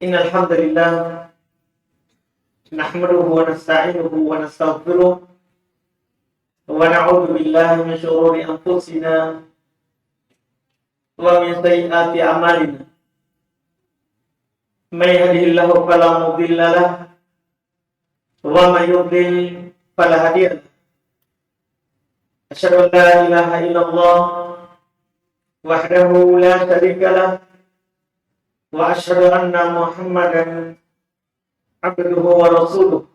Innal hamdalillah nahmaduhu wa nasta'inuhu wa nastaghfiruh wa na'udzu billahi min shururi anfusina wa min sayyiati a'malina. May yahdihillahu fala mudilla lahu wa may yudlil fala hadiya lahu. Asyhadu an la ilaha illallah wahdahu la syarika lahu wa asyhadu anna Muhammadan abduhu wa rasuluh.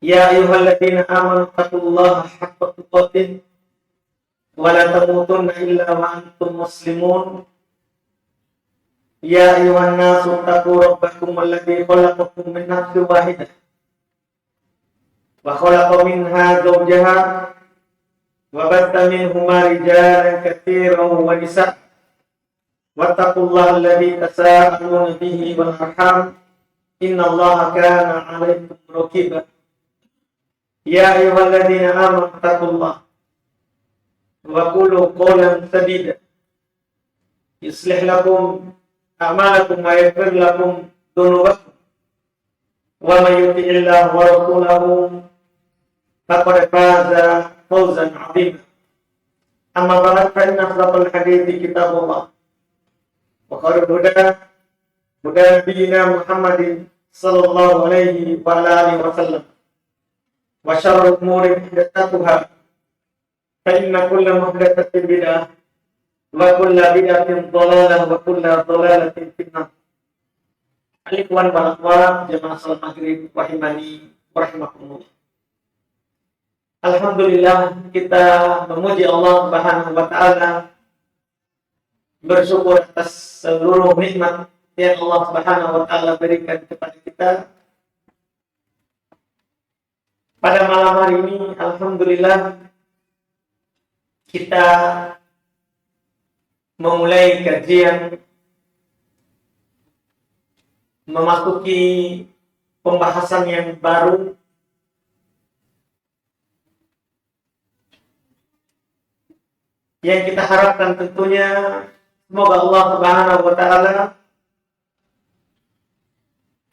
Ya ayyuhalladzina amanu taqullaha haqqa tuqatih wa la tamutunna illa wa antum muslimun. Ya ayyuhan nasu taqu rabbakum alladzi khalaqakum min nafsin wahidah wa khalaqa minha zawjaha wa batha minhuma rijalan katsiran wa nisaa. Wattaqullaha alladzi tasaaluna bihi wal arham innallaha kana 'alaykum raqiba. Ya ayyuhalladzina amanu taqullaha wa qulu qawlan sadida yuslih lakum a'malakum wa yaghfir lakum dhunubakum wa may yuti'illaha wa rasulahu faqad faza fawzan 'azima. Amma ba'd, fa inna asdaqal hadithi kitabullah wa khairul huda nabiyina Muhammadin sallallahu alaihi wa alihi wa sallam wa syarrul umuri muhdatsatuha fa inna kulla muhdatsatin bid'ah wa kulla bid'atin dhalalah wa kulla dhalalatin finnar. Ikhwan wal akhwat jamaah salat maghrib rahimani wa rahimakumullah. Alhamdulillah, kita memuji Allah Subhanahu wa taala, bersyukur atas seluruh nikmat yang Allah Subhanahu wa taala berikan kepada kita. Pada malam hari ini alhamdulillah kita memulai kajian memasuki pembahasan yang baru yang kita harapkan tentunya semoga Allah Subhanahu wa taala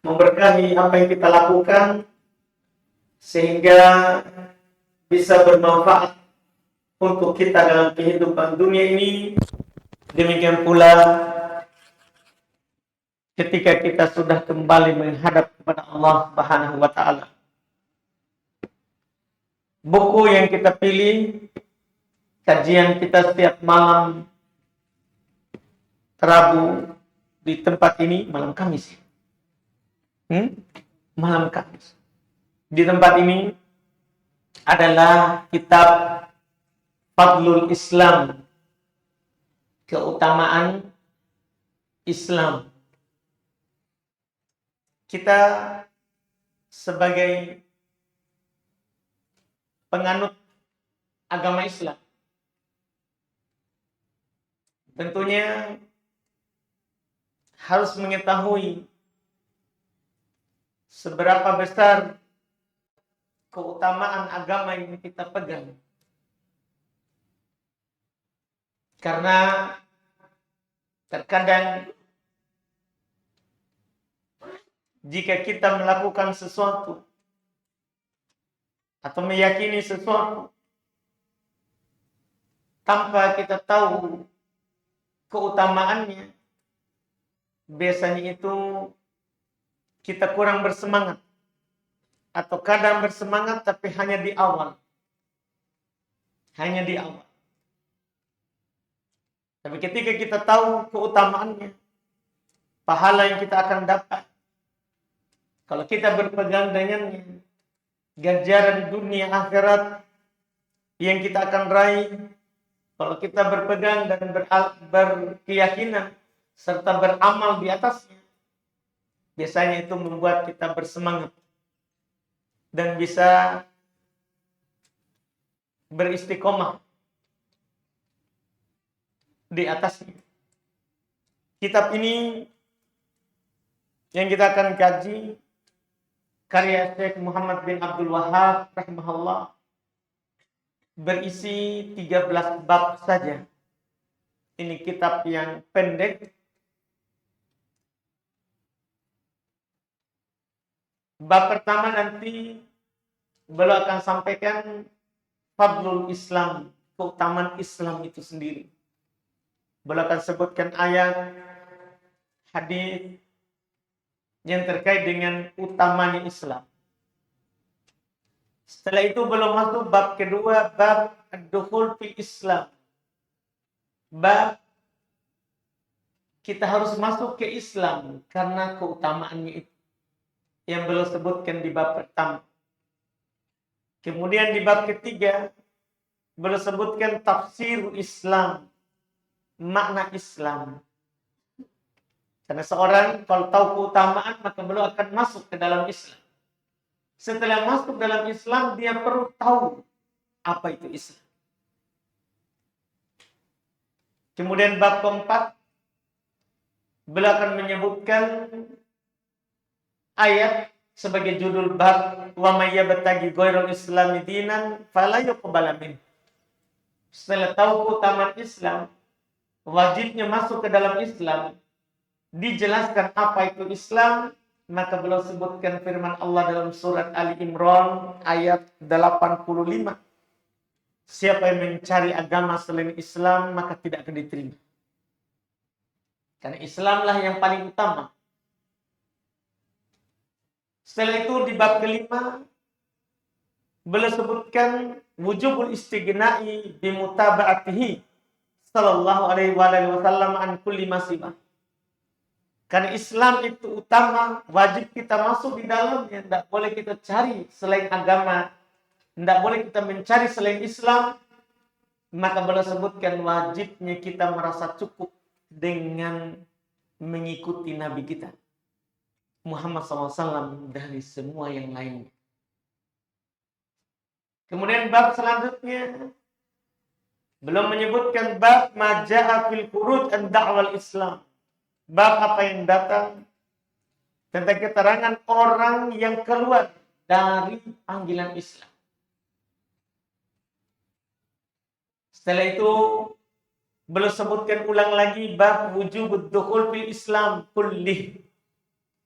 memberkahi apa yang kita lakukan sehingga bisa bermanfaat untuk kita dalam kehidupan dunia ini. Demikian pula ketika kita sudah kembali menghadap kepada Allah Subhanahu wa taala. Buku yang kita pilih, kajian kita setiap malam Rabu di tempat ini, malam Kamis. Malam Kamis. Di tempat ini adalah kitab Fadlul Islam, keutamaan Islam. Kita sebagai penganut agama Islam tentunya harus mengetahui seberapa besar keutamaan agama yang kita pegang. Karena terkadang jika kita melakukan sesuatu atau meyakini sesuatu tanpa kita tahu keutamaannya, biasanya itu kita kurang bersemangat, atau kadang bersemangat tapi hanya di awal. Tapi ketika kita tahu keutamaannya, pahala yang kita akan dapat kalau kita berpegang dengannya, ganjaran dunia akhirat yang kita akan raih kalau kita berpegang dan berkeyakinan serta beramal di atasnya, biasanya itu membuat kita bersemangat dan bisa beristiqomah di atasnya. Kitab ini yang kita akan kaji karya Syekh Muhammad bin Abdul Wahhab rahimahullah. berisi 13 bab saja. Ini kitab yang pendek. Bab pertama nanti beliau akan sampaikan fadlul Islam, keutamaan Islam itu sendiri. Beliau akan sebutkan ayat, hadis yang terkait dengan utamanya Islam. Setelah itu belum masuk bab kedua, bab ad-dukhul fil Islam. Bab kita harus masuk ke Islam karena keutamaannya itu yang belum sebutkan di bab pertama. Kemudian di bab ketiga belum sebutkan tafsir Islam, makna Islam. Karena seorang kalau tahu keutamaan maka belum akan masuk ke dalam Islam. Setelah masuk dalam Islam, dia perlu tahu apa itu Islam. Kemudian bab keempat, beliau akan menyebutkan ayat sebagai judul bab, wa may yabtaghi ghairal islami dinan fala yuqbal min. Setelah tahu keutamaan Islam, wajibnya masuk ke dalam Islam, dijelaskan apa itu Islam, maka beliau sebutkan firman Allah dalam surat Ali Imran ayat 85. Siapa yang mencari agama selain Islam maka tidak akan diterima. Karena Islamlah yang paling utama. Setelah itu di bab kelima beliau sebutkan wujubul istighna'i bimutaba'atihi sallallahu alaihi wasallam an kulli masibah. Karena Islam itu utama, wajib kita masuk di dalamnya. Tidak boleh kita cari selain agama. Tidak boleh kita mencari selain Islam. Maka beliau sebutkan wajibnya kita merasa cukup dengan mengikuti Nabi kita Muhammad SAW dari semua yang lainnya. Kemudian bab selanjutnya belum menyebutkan bab maja'a fil khuruj an da'wal Islam. Bab apa yang datang tentang keterangan orang yang keluar dari panggilan Islam. Setelah itu beliau sebutkan ulang lagi bab wujubud dukhul fil Islam kullih.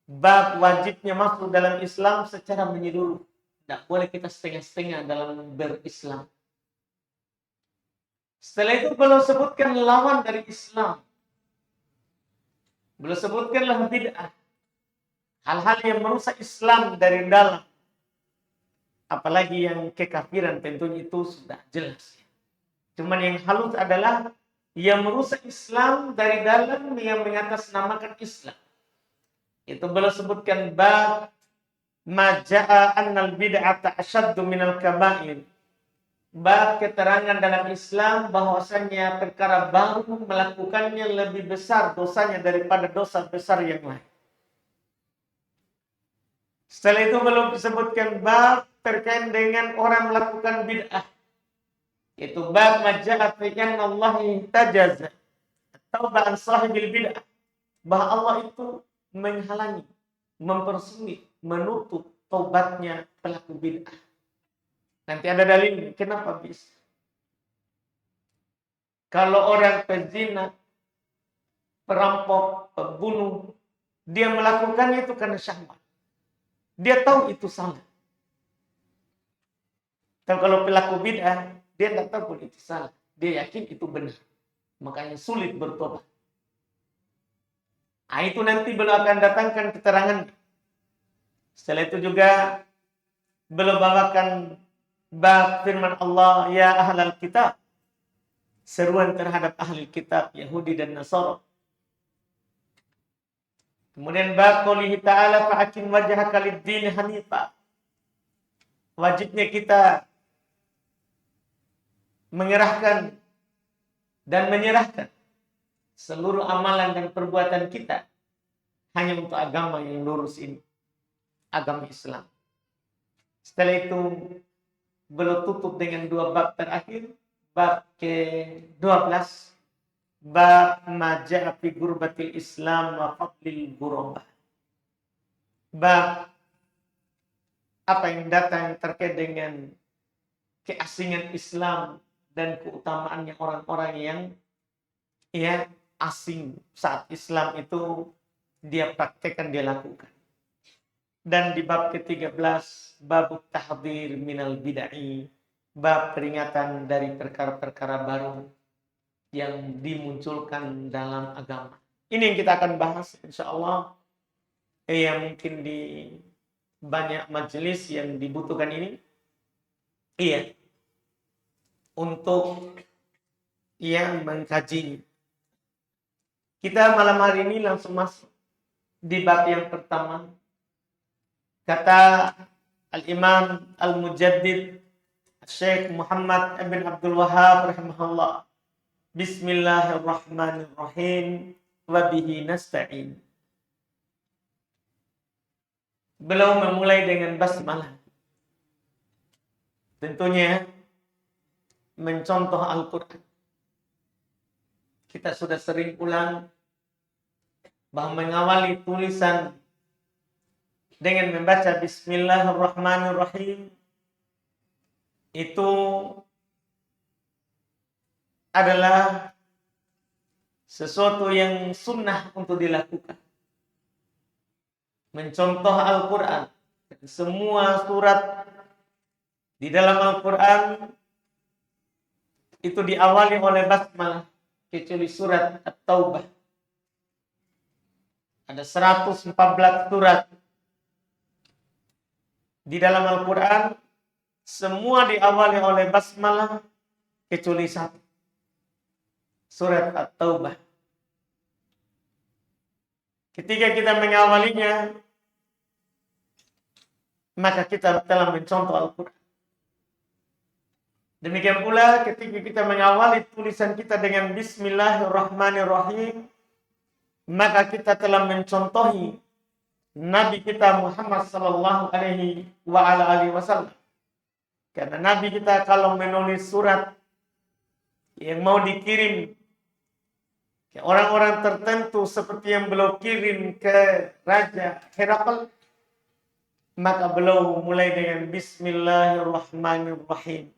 Bab wajibnya masuk dalam Islam secara menyeluruh. Tidak boleh kita setengah-setengah dalam berislam. Setelah itu beliau sebutkan lawan dari Islam. Beliau sebutkanlah bid'ah. Hal-hal yang merusak Islam dari dalam. Apalagi yang kekafiran tentunya itu sudah jelas. Cuman yang halus adalah yang merusak Islam dari dalam yang mengatasnamakan Islam. Itu beliau sebutkan bab maja'a annal bid'ata asyaddu minal kaba'ir. Bab keterangan dalam Islam bahwasanya perkara baru melakukannya lebih besar dosanya daripada dosa besar yang lain. Setelah itu belum disebutkan bab terkait dengan orang melakukan bid'ah. Itu bab maja'a fi anna Allah ihtajaza taubatan sahibil bid'ah. Bahwa Allah itu menghalangi, mempersulit, menutup taubatnya pelaku bid'ah. Nanti ada dalil kenapa bisa. Kalau orang pezina, perampok, pembunuh, dia melakukan itu karena syahwat. Dia tahu itu salah. Tapi kalau pelaku bid'ah, dia tidak tahu pun itu salah. Dia yakin itu benar. Makanya sulit bertobat. Nah, itu nanti beliau akan datangkan keterangan. Setelah itu juga beliau bawakan bab firman Allah, ya ahlal kitab. Seruan terhadap ahli kitab, Yahudi dan Nasara. Kemudian bab qoulihi ta'ala fa'akim wajhaka lid-din hanifa. Wajibnya kita mengerahkan dan menyerahkan seluruh amalan dan perbuatan kita hanya untuk agama yang lurus ini. Agama Islam. Setelah itu beliau tutup dengan dua bab terakhir. Bab ke-12. Bab maja'a fi gurbatil Islam wa fadlil ghurabah. Bab apa yang datang terkait dengan keasingan Islam dan keutamaannya orang-orang yang asing saat Islam itu dia praktekkan, dia lakukan. Dan di bab ke-13, bab tahdzir minal bid'ah, bab peringatan dari perkara-perkara baru yang dimunculkan dalam agama. Ini yang kita akan bahas insyaallah. Mungkin di banyak majelis yang dibutuhkan ini. Untuk mengkaji. Kita malam hari ini langsung masuk di bab yang pertama. Kata Al-Imam Al-Mujaddid Syekh Muhammad ibn Abdul Wahhab rahimahullah. Bismillahirrahmanirrahim wa bihi nasta'in. Beliau memulai dengan basmalah. Tentunya mencontoh Al-Quran. Kita sudah sering ulang bahwa mengawali tulisan dengan membaca Bismillahirrahmanirrahim itu adalah sesuatu yang sunnah untuk dilakukan. Mencontoh Al-Quran. Semua surat di dalam Al-Quran itu diawali oleh basmalah, kecuali surat At-Taubah. Ada 114 surat di dalam Al-Quran, semua diawali oleh basmalah kecuali satu, surat At-Taubah. Ketika kita mengawalinya, maka kita telah mencontoh Al-Quran. Demikian pula ketika kita mengawali tulisan kita dengan Bismillahirrahmanirrahim, maka kita telah mencontohi Nabi kita Muhammad sallallahu alaihi wasallam. Karena Nabi kita kalau menulis surat yang mau dikirim ke orang-orang tertentu seperti yang beliau kirim ke Raja Herakl, maka beliau mulai dengan Bismillahirrahmanirrahim.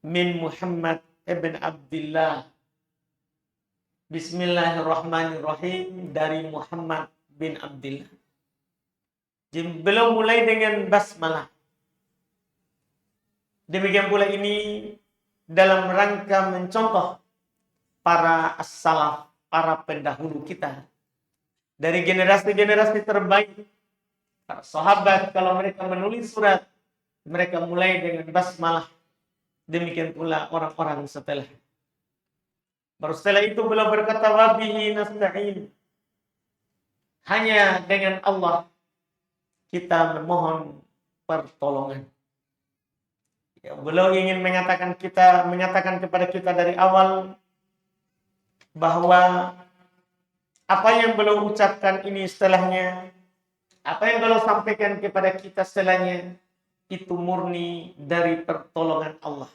Min Muhammad ibn Abdullah. Bismillahirrahmanirrahim, dari Muhammad bin Abdullah. Jadi beliau mulai dengan basmalah. Demikian pula ini dalam rangka mencontoh para as-salaf, para pendahulu kita. Dari generasi-generasi terbaik. Para sahabat kalau mereka menulis surat, mereka mulai dengan basmalah. Demikian pula orang-orang setelah. Baru setelah itu beliau berkata, wabihi nasta'in. Hanya dengan Allah kita memohon pertolongan. Beliau ingin mengatakan kepada kita dari awal bahwa apa yang beliau ucapkan ini setelahnya, apa yang beliau sampaikan kepada kita setelahnya, itu murni dari pertolongan Allah.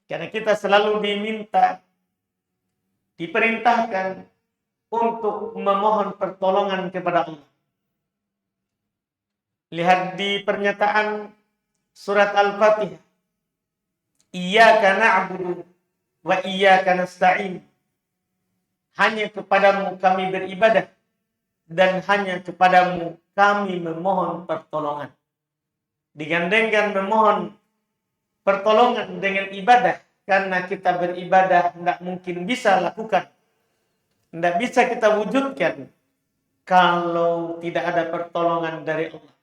Karena kita selalu diperintahkan untuk memohon pertolongan kepada Allah. Lihat di pernyataan surat Al-Fatihah. Iyyaka na'budu wa iyyaka nasta'in. Hanya kepadamu kami beribadah dan hanya kepadamu kami memohon pertolongan. Digandengkan memohon pertolongan dengan ibadah, karena kita beribadah tidak mungkin bisa lakukan, tidak bisa kita wujudkan kalau tidak ada pertolongan dari Allah.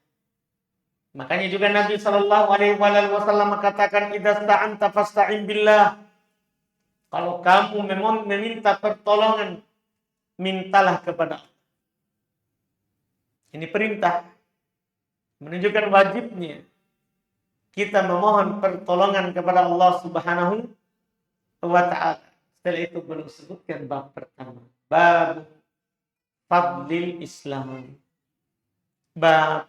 Makanya juga Nabi Shallallahu Alaihi Wasallam mengatakan, idza sta'anta fasta'in billah. Kalau kamu meminta pertolongan, mintalah kepada Allah. Ini perintah menunjukkan wajibnya kita memohon pertolongan kepada Allah Subhanahu wa Ta'ala. Setelah itu belum sebutkan bab pertama, bab fadlil Islam, bab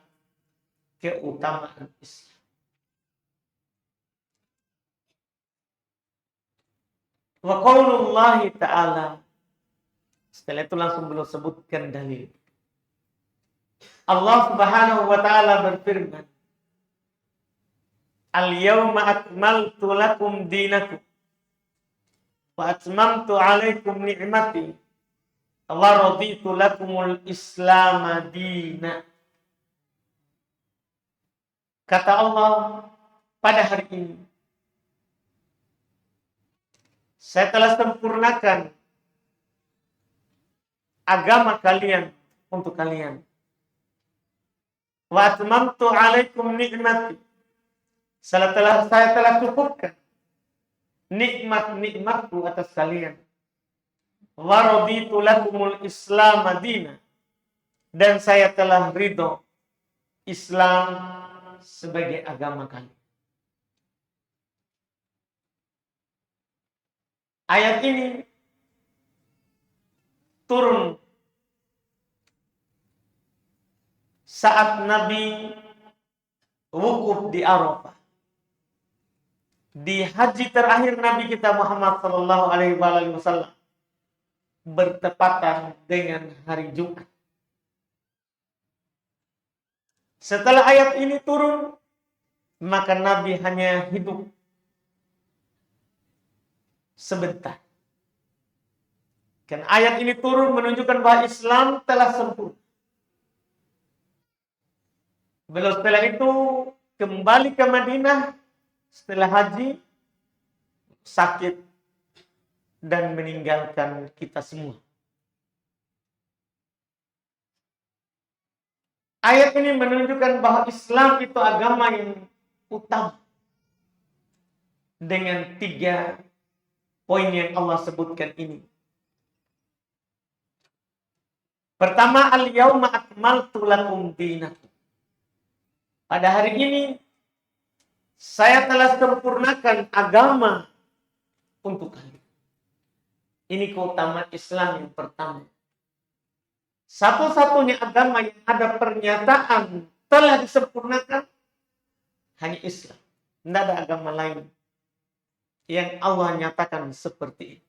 keutamaan Islam. Wa qaulullahi ta'ala. Setelah itu langsung belum sebutkan dalil. Allah Subhanahu wa Ta'ala berfirman, Al-yawma akmaltu lakum dinakum wa atmamtu alaikum ni'mati wa raditu lakumul Islam dina. Kata Allah, pada hari ini saya telah sempurnakan agama kalian untuk kalian. Wa atmamtu alaikum ni'mati. Saya telah cukupkan nikmat-nikmatku atas kalian. Wa raditu lakumul Islam madina. Dan saya telah ridho Islam sebagai agama kalian. Ayat ini turun saat Nabi wukuf di Arafah. Di haji terakhir Nabi kita Muhammad sallallahu alaihi wasallam bertepatan dengan hari Jumat. Setelah ayat ini turun, maka Nabi hanya hidup sebentar. Karena ayat ini turun menunjukkan bahwa Islam telah sempurna. Beliau setelah itu kembali ke Madinah setelah haji, sakit, dan meninggalkan kita semua. Ayat ini menunjukkan bahwa Islam itu agama yang utama. Dengan 3 poin yang Allah sebutkan ini. Pertama, al-yawma akmaltu lakum dinakum. Pada hari ini, saya telah sempurnakan agama untuk kalian. Ini keutamaan Islam yang pertama. Satu-satunya agama yang ada pernyataan telah disempurnakan hanya Islam. Tidak ada agama lain yang Allah nyatakan seperti ini.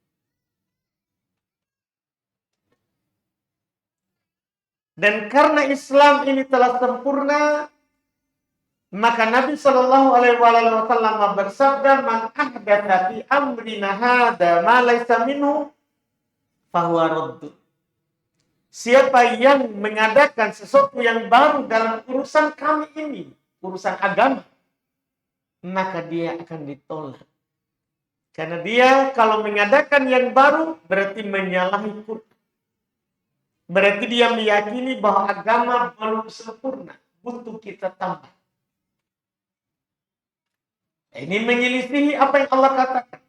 Dan karena Islam ini telah sempurna, maka Nabi Shallallahu Alaihi Wasallam bersabda, "Man ahdatsa fi amrina hada ma laysa minhu, fahuwa radd." Siapa yang mengadakan sesuatu yang baru dalam urusan kami ini, urusan agama, maka dia akan ditolak. Karena dia kalau mengadakan yang baru berarti menyalahi Quran. Berarti dia meyakini bahwa agama belum sempurna, butuh kita tambah. Ini menyelisihi apa yang Allah katakan.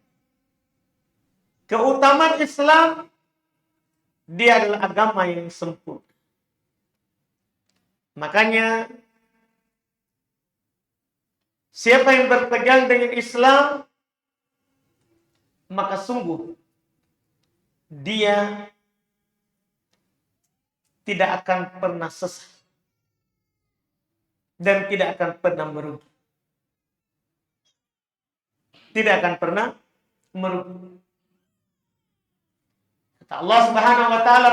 Keutamaan Islam, dia adalah agama yang sempurna. Makanya, siapa yang berpegang dengan Islam, maka sungguh dia tidak akan pernah sesat dan tidak akan pernah merugi. Tidak akan pernah merugi. Kata Allah Subhanahu wa taala,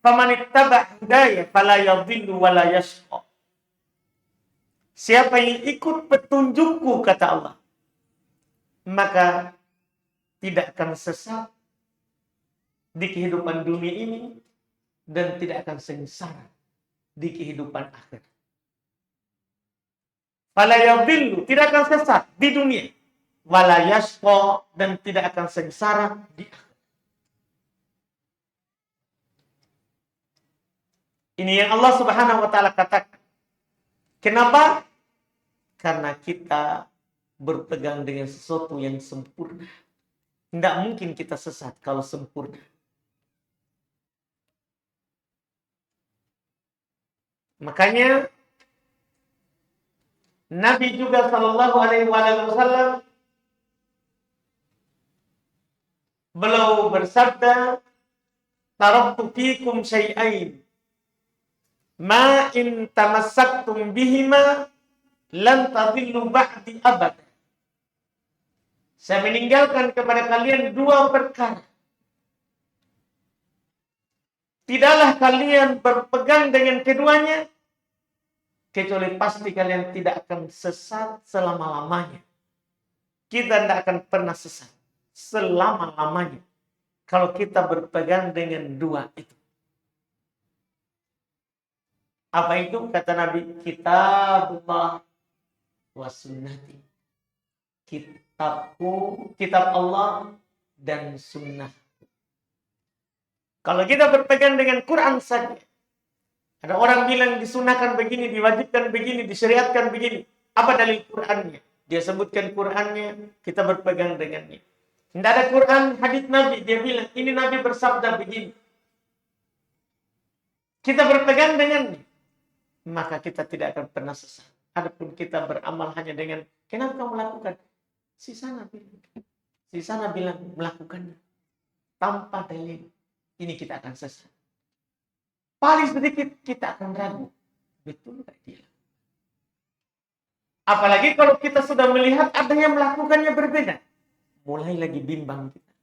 "Faman ittaba hudaya fala yadhillu wa la yashqa." Siapa yang ikut petunjukku, kata Allah, maka tidak akan sesat di kehidupan dunia ini dan tidak akan sengsara di kehidupan akhirat. Fala yadhillu, tidak akan sesat di dunia, wala yashqa, dan tidak akan sengsara di akhirat. Ini yang Allah Subhanahu wa taala katakan. Kenapa? Karena kita berpegang dengan sesuatu yang sempurna. Tidak mungkin kita sesat kalau sempurna. Makanya Nabi juga Shallallahu Alaihi Wasallam beliau bersabda, "Taraktu fikum syai'ain, ma in tamassaktum bihima lan tadillu ba'di abad." Saya meninggalkan kepada kalian 2 perkara. Tidaklah kalian berpegang dengan keduanya, kecuali pasti kalian tidak akan sesat selama-lamanya. Kita tidak akan pernah sesat selama-lamanya kalau kita berpegang dengan dua itu. Apa itu? Kata Nabi, kitabullah wa sunnati. Kitab Allah dan sunnah. Kalau kita berpegang dengan Quran saja, ada orang bilang disunahkan begini, diwajibkan begini, disyariatkan begini. Apa dalil Qurannya? Dia sebutkan Qurannya, kita berpegang dengannya. Tidak ada Quran, hadits Nabi, dia bilang ini Nabi bersabda begini. Kita berpegang dengannya, maka kita tidak akan pernah sesat. Adapun kita beramal hanya dengan kenapa kamu lakukan? Si sana bilang melakukannya tanpa dalil. Ini kita akan sesat. Paling sedikit kita akan ragu. Betul nggak dia? Apalagi kalau kita sudah melihat ada yang melakukannya berbeda. Mulai lagi bimbang kita.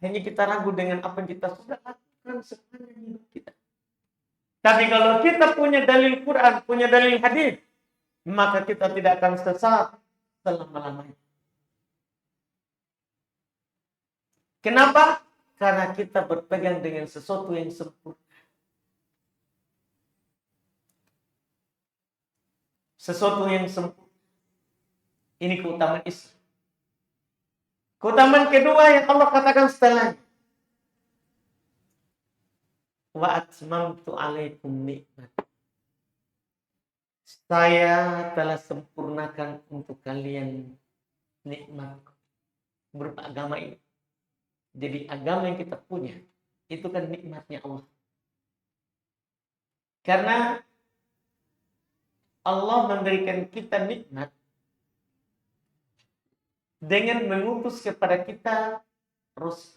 Hanya kita ragu dengan apa yang kita sudah lakukan sepanjang hidup kita. Tapi kalau kita punya dalil Quran, punya dalil hadis, maka kita tidak akan sesat selama-lamanya. Kenapa? Karena kita berpegang dengan sesuatu yang sempurna. Sesuatu yang sempurna. Ini keutamaan Islam. Keutamaan kedua yang Allah katakan setelahnya. Wa atmamtu alaikum nikmat. Saya telah sempurnakan untuk kalian nikmat berupa agama ini. Jadi agama yang kita punya itu kan nikmatnya Allah. Karena Allah memberikan kita nikmat dengan mengutus kepada kita Rasul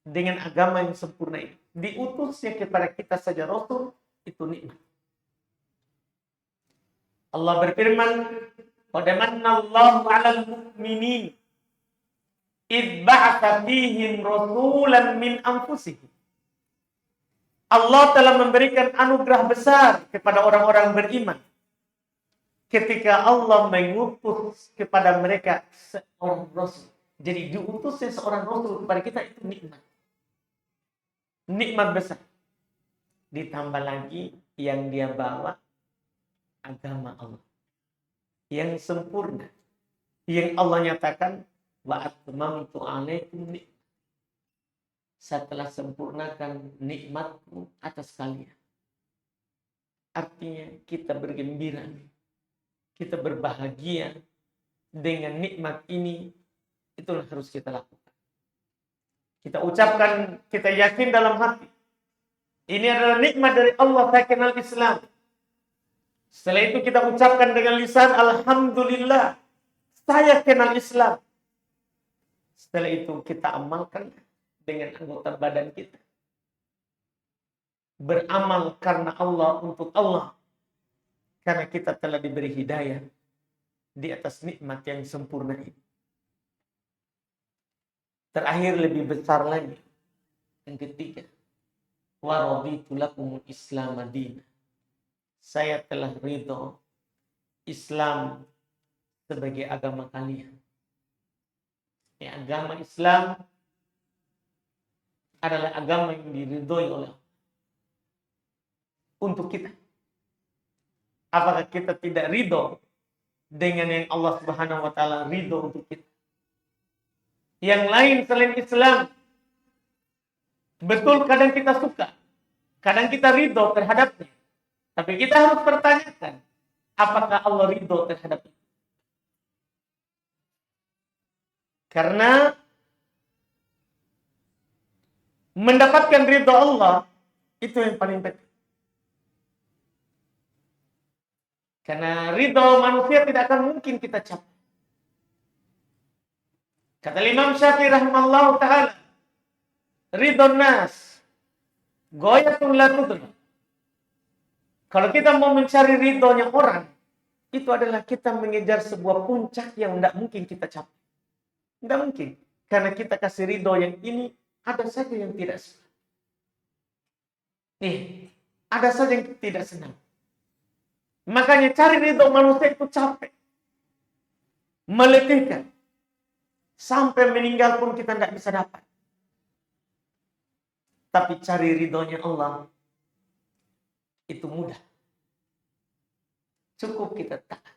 dengan agama yang sempurna ini. Diutusnya kepada kita saja Rasul itu nikmat. Allah berfirman, "Qad manallahu 'alal mu'minin id ba'atsa fihim rasulan min anfusihim." Allah telah memberikan anugerah besar kepada orang-orang beriman ketika Allah mengutus kepada mereka seorang Rasul. Jadi diutusnya seorang Rasul kepada kita itu nikmat. Nikmat besar. Ditambah lagi yang dia bawa agama Allah. Yang sempurna. Yang Allah nyatakan, wa atmamtu alaikum nikmat. Saya telah sempurnakan nikmatku atas kalian. Artinya kita bergembira. Kita berbahagia dengan nikmat ini, itulah harus kita lakukan. Kita ucapkan, kita yakin dalam hati. Ini adalah nikmat dari Allah, saya kenal Islam. Setelah itu kita ucapkan dengan lisan, Alhamdulillah, saya kenal Islam. Setelah itu kita amalkan dengan anggota badan kita. Beramal karena Allah, untuk Allah. Karena kita telah diberi hidayah di atas nikmat yang sempurna ini. Terakhir lebih besar lagi. Yang ketiga. Wa raditu lakumul Islam madinah. Saya telah ridho Islam sebagai agama kalian. Ya, agama Islam adalah agama yang diridhoi oleh Allah. Untuk kita. Apakah kita tidak ridho dengan yang Allah Subhanahu wa taala ridho untuk kita? Yang lain selain Islam, betul kadang kita suka, kadang kita ridho terhadapnya. Tapi kita harus pertanyakan, apakah Allah ridho terhadap itu? Karena mendapatkan ridho Allah itu yang paling penting. Karena ridho manusia tidak akan mungkin kita capai. Kata Imam Syafi'i rahimahullah ta'ala, ridho nas goyatun la tudra. Kalau kita mau mencari ridhonya orang, itu adalah kita mengejar sebuah puncak yang tidak mungkin kita capai. Tidak mungkin. Karena kita kasih ridho yang ini, ada saja yang tidak senang. Nih, ada saja yang tidak senang. Makanya cari ridho manusia itu capek. Meletihkan. Sampai meninggal pun kita tidak bisa dapat. Tapi cari ridhonya Allah itu mudah. Cukup kita taat.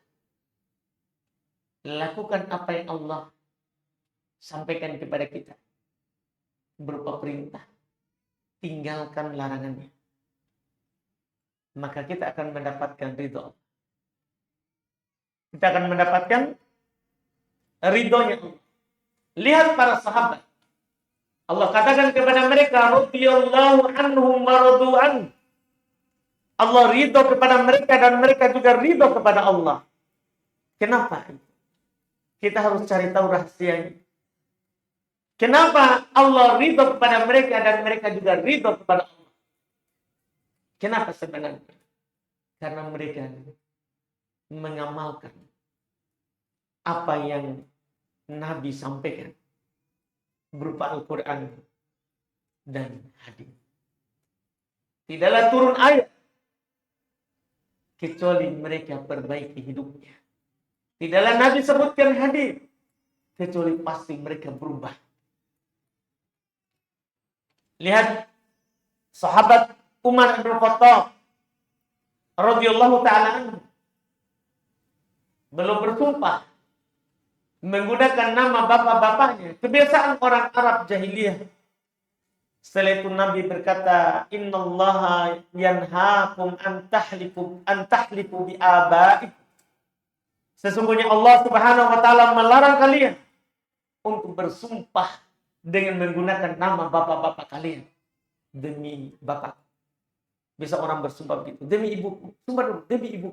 Lakukan apa yang Allah sampaikan kepada kita. Berupa perintah. Tinggalkan larangannya. Maka kita akan mendapatkan ridho. Kita akan mendapatkan ridhonya Allah. Lihat para sahabat. Allah katakan kepada mereka, radhiyallahu anhum wa radu an. Allah ridho kepada mereka dan mereka juga ridho kepada Allah. Kenapa? Kita harus cari tahu rahasianya. Kenapa Allah ridho kepada mereka dan mereka juga ridho kepada Allah? Kenapa sebenarnya? Karena mereka mengamalkan apa yang Nabi sampaikan berupa Al-Quran dan hadis. Tidaklah turun ayat kecuali mereka perbaiki hidupnya. Tidaklah Nabi sebutkan hadis kecuali pasti mereka berubah. Lihat sahabat Umar bin Khattab radhiyallahu ta'ala anhu belum bersumpah menggunakan nama bapak-bapaknya. Kebiasaan orang Arab jahiliyah. Setelah itu Nabi berkata, innallaha yanhaakum an tahlifu bi abaikum. Sesungguhnya Allah Subhanahu wa taala melarang kalian untuk bersumpah dengan menggunakan nama bapak-bapak kalian. Demi bapak. Bisa orang bersumpah begitu. Demi ibuku. Sumpah dulu. Demi ibu.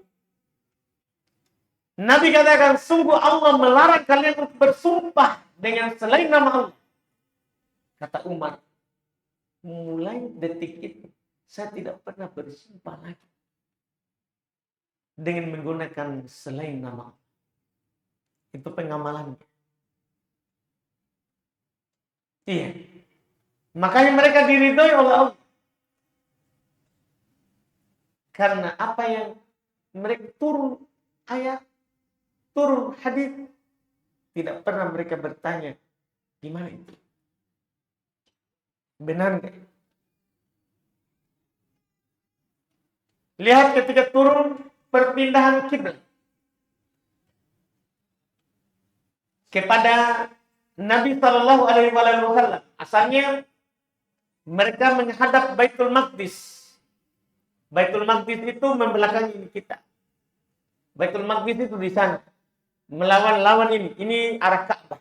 Nabi katakan, sungguh Allah melarang kalian untuk bersumpah dengan selain nama Allah. Kata Umar, mulai detik itu, saya tidak pernah bersumpah lagi dengan menggunakan selain nama Allah. Itu pengamalannya. Iya. Makanya mereka diridhoi oleh Allah. Karena apa yang mereka turun ayat, turun hadis, tidak pernah mereka bertanya, gimana itu? Benar enggak? Lihat ketika turun perpindahan kiblat kepada Nabi Shallallahu Alaihi Wasallam. Asalnya mereka menghadap Baitul Maqdis. Baitul Maqdis itu membelakangi kita. Baitul Maqdis itu di sana. Melawan ini. Ini arah Ka'bah.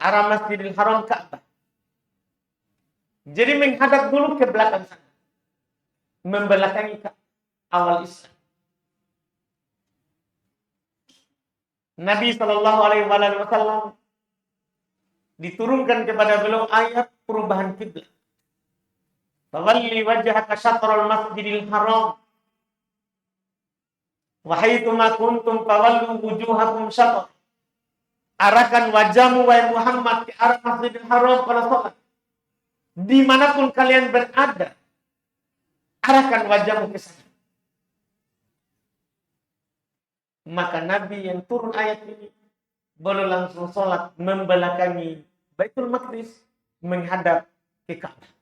Arah Masjidil Haram Ka'bah. Jadi menghadap dulu ke belakang sana. Membelakangi awal Islam. Nabi Shallallahu Alaihi Wasallam diturunkan kepada beliau ayat perubahan kiblat. Fawalli wajhaka syatral masjidil haram. Wa haitsuma kuntum fawallu wujuhakum syatr. Arahkan wajahmu wahai Muhammad ke arah Masjidil Haram pada salat. Dimanapun kalian berada, arahkan wajahmu ke sana. Maka Nabi yang turun ayat ini boleh langsung salat membelakangi Baitul Maqdis menghadap ke Ka'bah.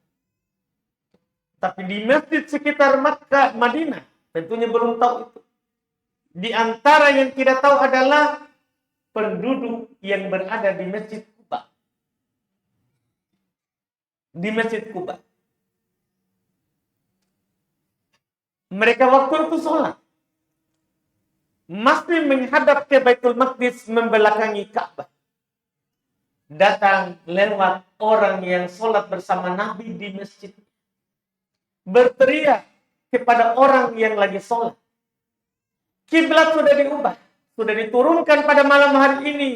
Tapi di masjid sekitar Makkah, Madinah, tentunya belum tahu itu. Di antara yang tidak tahu adalah penduduk yang berada di Masjid Quba. Di Masjid Quba. Mereka waktu itu sholat. Masih menghadap ke Baitul Maqdis membelakangi Ka'bah. Datang lewat orang yang sholat bersama Nabi di masjid. Berteriak kepada orang yang lagi sholat. Kiblat sudah diubah. Sudah diturunkan pada malam hari ini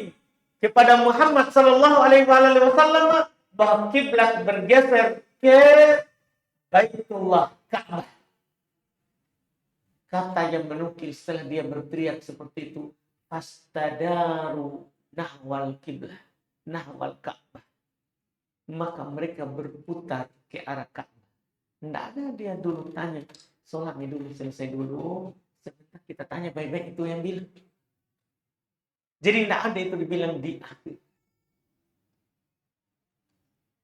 kepada Muhammad Sallallahu Alaihi Wasallam bahwa kiblat bergeser ke Baitullah Ka'bah. Kata yang menukil setelah dia berteriak seperti itu, fastadaru nahwal kiblah, nahwal Ka'bah. Maka mereka berputar ke arah Ka'bah. Tidak ada dia dulu tanya, sholatnya dulu selesai dulu, Kita tanya baik-baik itu yang bilang. Jadi tidak ada itu dibilang di akhir.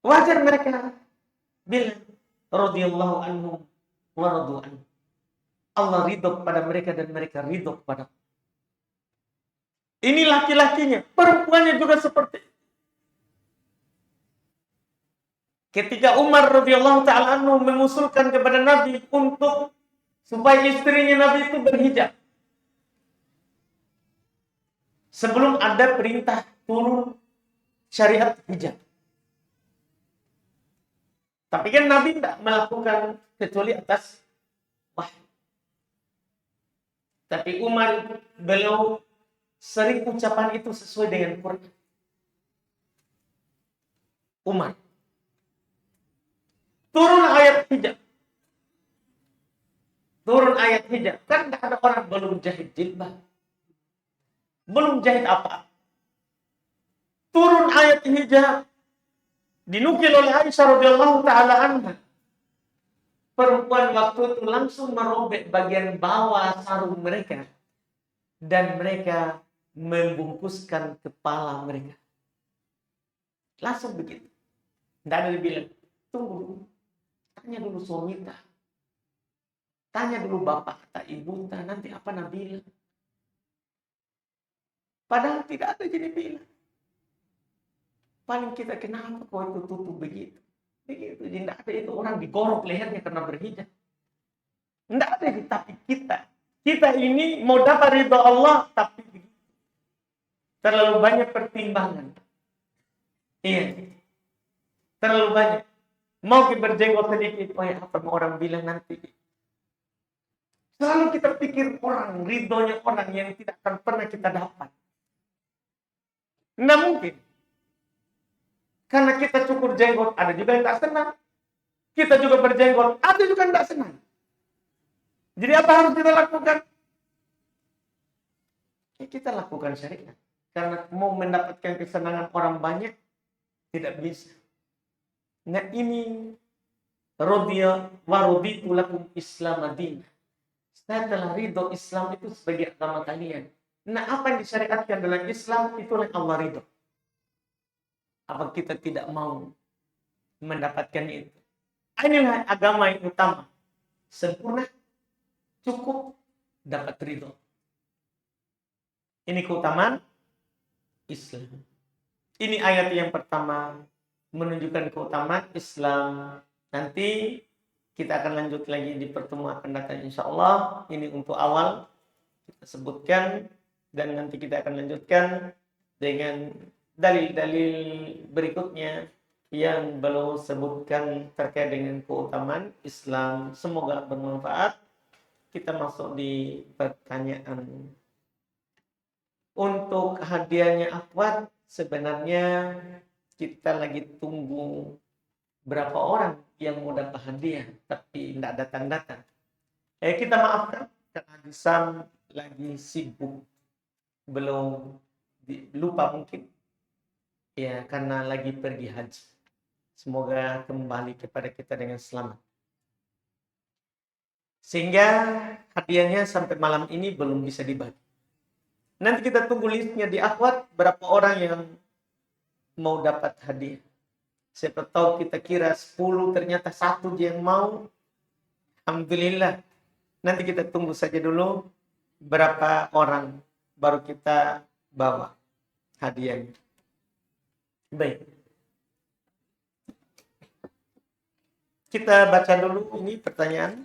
Wajar mereka bilang radhiyallahu anhum wa radu anhu. Allah ridho kepada mereka dan mereka ridho kepada Allah. Ini laki-lakinya, perempuannya juga seperti itu. Ketika Umar radhiyallahu taala anhu mengusulkan kepada Nabi untuk supaya istrinya Nabi itu berhijab. Sebelum ada perintah turun syariat hijab. Tapi kan Nabi tidak melakukan kecuali atas wahyu. Tapi Umar beliau sering ucapan itu sesuai dengan Quran. Umar. Turun ayat hijab. Turun ayat hijab. Kan tidak ada orang belum jahit jilbab. Belum jahit apa. Turun ayat hijab. Dinukil oleh Aisyah radhiyallahu taala anha. Perempuan waktu itu langsung merobek bagian bawah sarung mereka. Dan mereka membungkuskan kepala mereka. Langsung begitu. Tidak ada dibilang, tunggu dulu. Tanya dulu suami tak. Tanya dulu bapak tak, ibu tak. Nanti apa Nabi bilang. Padahal tidak ada jadi bilang. Paling kita kenapa kau itu tutup begitu. Begitu. Jadi tidak ada itu orang digorok lehernya karena berhijab. Tidak ada. Tapi kita ini mau dapat ridha Allah. Tapi begitu. Terlalu banyak pertimbangan. Iya. Terlalu banyak. Mau kita berjenggot sedikit. Oh ya apa mau orang bilang nanti. Selalu kita pikir orang. Ridhonya orang yang tidak akan pernah kita dapat. Tidak mungkin. Karena kita cukur jenggot, ada juga yang tak senang. Kita juga berjenggot, ada juga yang tak senang. Jadi apa harus kita lakukan? Ya, kita lakukan syariat. Karena mau mendapatkan kesenangan orang banyak, tidak bisa. Nah ini, radiya wa raditu lakum Islam adin. Saya telah ridho Islam itu sebagai agama kalian. Nah apa yang disyariatkan dalam Islam, itulah Allah ridho. Apa kita tidak mau mendapatkan itu? Inilah agama yang utama. Sempurna, cukup, dapat ridho. Ini keutamaan Islam. Ini ayat yang pertama menunjukkan keutamaan Islam. Nanti kita akan lanjut lagi di pertemuan akan datang insyaallah. Ini untuk awal kita sebutkan dan nanti kita akan lanjutkan dengan dalil-dalil berikutnya yang belum sebutkan terkait dengan keutamaan Islam. Semoga bermanfaat. Kita masuk di pertanyaan. Untuk hadiahnya Akhwat, sebenarnya kita lagi tunggu berapa orang yang mau dapat hadiah, tapi tidak datang-datang. Kita maafkan karena Sam lagi sibuk, belum lupa mungkin. Ya, karena lagi pergi haji. Semoga kembali kepada kita dengan selamat. Sehingga hadiahnya sampai malam ini belum bisa dibagi. Nanti kita tunggu listnya di Akhwat, berapa orang yang mau dapat hadiah. Siapa tahu kita kira 10, ternyata 1 yang mau. Alhamdulillah. Nanti kita tunggu saja dulu berapa orang baru kita bawa hadiahnya. Baik. Kita baca dulu ini pertanyaan.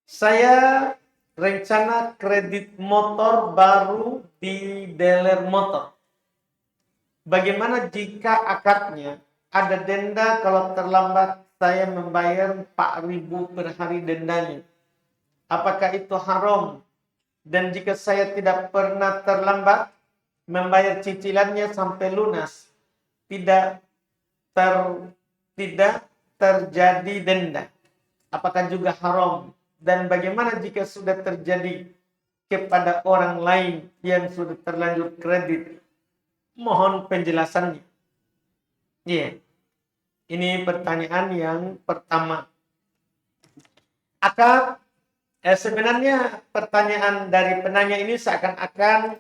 Saya rencana kredit motor baru di dealer motor. Bagaimana jika akadnya ada denda kalau terlambat saya membayar 4.000 per hari dendanya? Apakah itu haram? Dan jika saya tidak pernah terlambat membayar cicilannya sampai lunas, tidak terjadi denda, apakah juga haram? Dan bagaimana jika sudah terjadi kepada orang lain yang sudah terlanjur kredit? Mohon penjelasannya. Iya. Ini pertanyaan yang pertama. Akad Sebenarnya pertanyaan dari penanya ini seakan-akan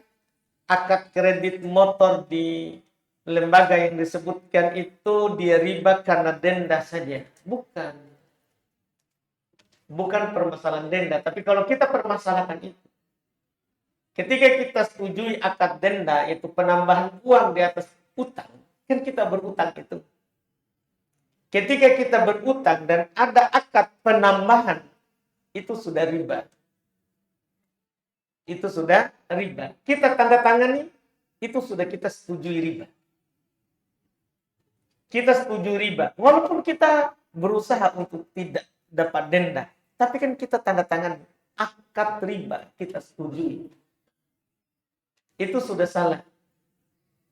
akad kredit motor di lembaga yang disebutkan itu dia riba karena denda saja. Bukan. Bukan permasalahan denda. Tapi kalau kita permasalahkan itu, ketika kita setujui akad denda, itu penambahan uang di atas utang. Kan kita berutang itu. Ketika kita berutang dan ada akad penambahan, itu sudah riba. Itu sudah riba. Kita tanda tangani, itu sudah kita setujui riba. Kita setuju riba. Walaupun kita berusaha untuk tidak dapat denda. Tapi kan kita tanda tangan akad riba. Kita setujui. Itu sudah salah.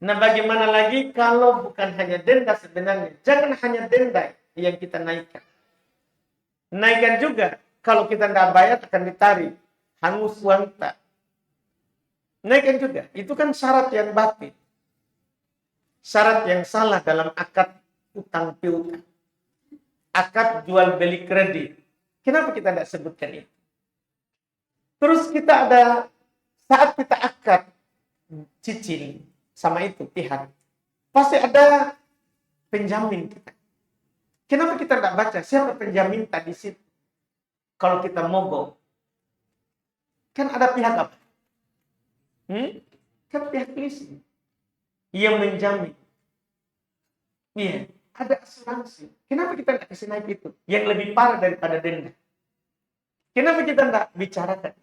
Nah, bagaimana lagi kalau bukan hanya denda sebenarnya. Jangan hanya denda yang kita naikkan. Naikkan juga. Kalau kita tidak bayar akan ditarik. Hangus wanta. Naikkan juga. Itu kan syarat yang batil. Syarat yang salah dalam akad utang piutang. Akad jual beli kredit. Kenapa kita tidak sebutkan itu? Terus kita ada saat kita akad cicil sama itu pihak, pasti ada penjamin kita. Kenapa kita tidak baca siapa penjamin tadi situ? Kalau kita mogok, kan ada pihak apa? Kan pihak leasing yang menjamin. Iya, ada asuransi. Kenapa kita tidak kasih naik itu? Yang lebih parah daripada denda. Kenapa kita tidak bicarakan?